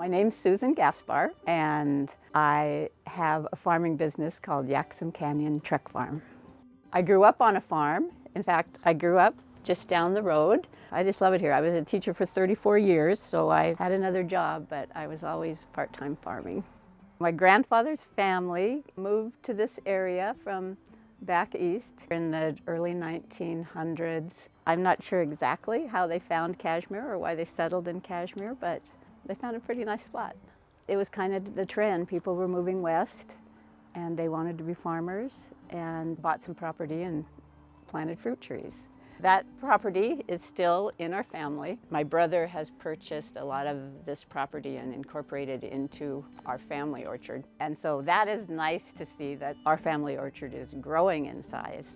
My name's Susan Gaspar, and I have a farming business called Yaxham Canyon Truck Farm. I grew up on a farm. In fact, I grew up just down the road. I just love it here. I was a teacher for 34 years, so I had another job, but I was always part-time farming. My grandfather's family moved to this area from back east in the early 1900s. I'm not sure exactly how they found Cashmere or why they settled in Cashmere, but they found a pretty nice spot. It was kind of the trend. People were moving west and they wanted to be farmers and bought some property and planted fruit trees. That property is still in our family. My brother has purchased a lot of this property and incorporated into our family orchard. And so that is nice to see that our family orchard is growing in size.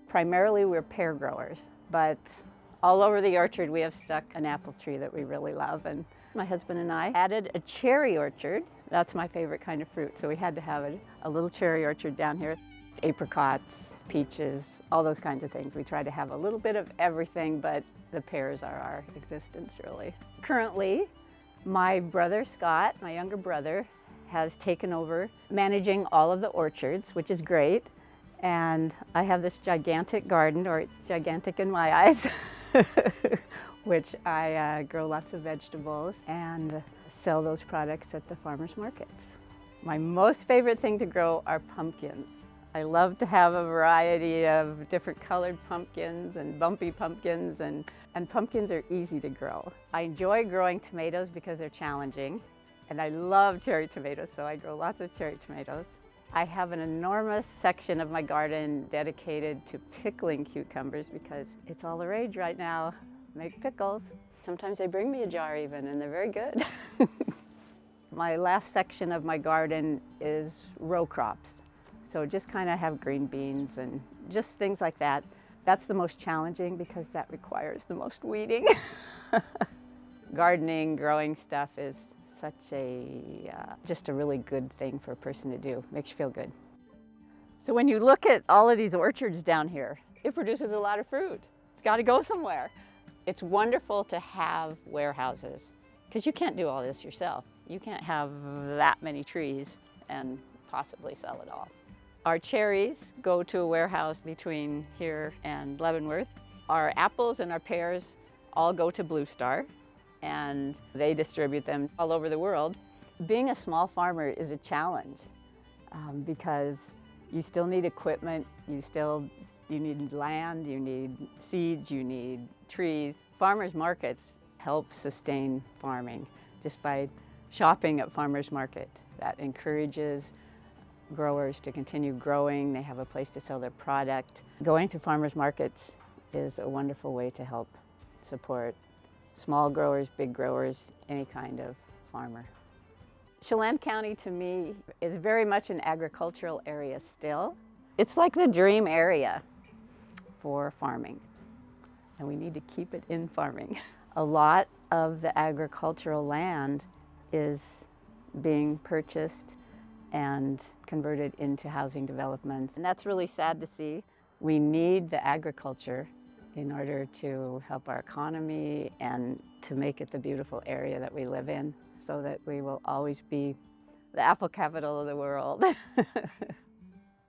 Primarily we're pear growers, but all over the orchard we have stuck an apple tree that we really love. And my husband and I added a cherry orchard. That's my favorite kind of fruit, so we had to have a little cherry orchard down here. Apricots, peaches, all those kinds of things. We try to have a little bit of everything, but the pears are our existence, really. Currently, my brother Scott, my younger brother, has taken over managing all of the orchards, which is great. And I have this gigantic garden, or it's gigantic in my eyes, which I grow lots of vegetables and sell those products at the farmers markets. My most favorite thing to grow are pumpkins. I love to have a variety of different colored pumpkins and bumpy pumpkins, and pumpkins are easy to grow. I enjoy growing tomatoes because they're challenging, and I love cherry tomatoes, so I grow lots of cherry tomatoes. I have an enormous section of my garden dedicated to pickling cucumbers because it's all the rage right now. Make pickles. Sometimes they bring me a jar even, and they're very good. My last section of my garden is row crops. So just kind of have green beans and just things like that. That's the most challenging because that requires the most weeding. Gardening, growing stuff is such just a really good thing for a person to do. Makes you feel good. So when you look at all of these orchards down here, it produces a lot of fruit. It's got to go somewhere. It's wonderful to have warehouses because you can't do all this yourself. You can't have that many trees and possibly sell it all. Our cherries go to a warehouse between here and Leavenworth. Our apples and our pears all go to Blue Star, and they distribute them all over the world. Being a small farmer is a challenge because you still need equipment, you need land, you need seeds, you need trees. Farmers markets help sustain farming just by shopping at farmers market. That encourages growers to continue growing. They have a place to sell their product. Going to farmers markets is a wonderful way to help support small growers, big growers, any kind of farmer. Chelan County to me is very much an agricultural area still. It's like the dream area for farming, and we need to keep it in farming. A lot of the agricultural land is being purchased and converted into housing developments. And that's really sad to see. We need the agriculture in order to help our economy and to make it the beautiful area that we live in so that we will always be the apple capital of the world.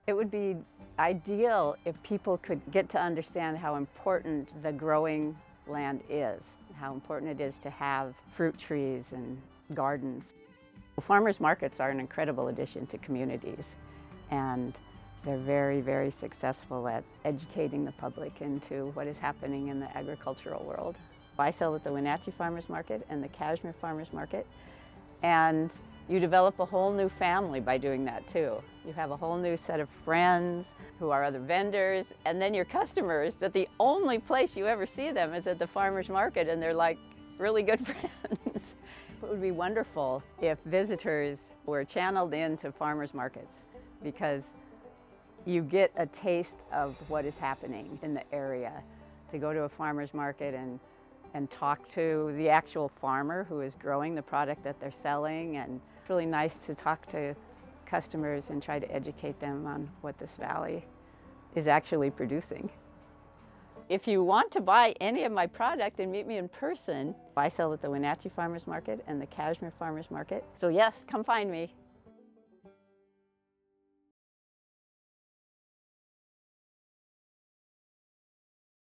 It would be ideal if people could get to understand how important the growing land is, how important it is to have fruit trees and gardens. Farmers markets are an incredible addition to communities, and they're very, very successful at educating the public into what is happening in the agricultural world. I sell at the Wenatchee Farmers Market and the Cashmere Farmers Market, and you develop a whole new family by doing that too. You have a whole new set of friends who are other vendors, and then your customers that the only place you ever see them is at the farmers market, and they're like really good friends. It would be wonderful if visitors were channeled into farmers markets because you get a taste of what is happening in the area. To go to a farmer's market and talk to the actual farmer who is growing the product that they're selling, and it's really nice to talk to customers and try to educate them on what this valley is actually producing. If you want to buy any of my product and meet me in person, I sell at the Wenatchee Farmers Market and the Cashmere Farmers Market. So yes, come find me.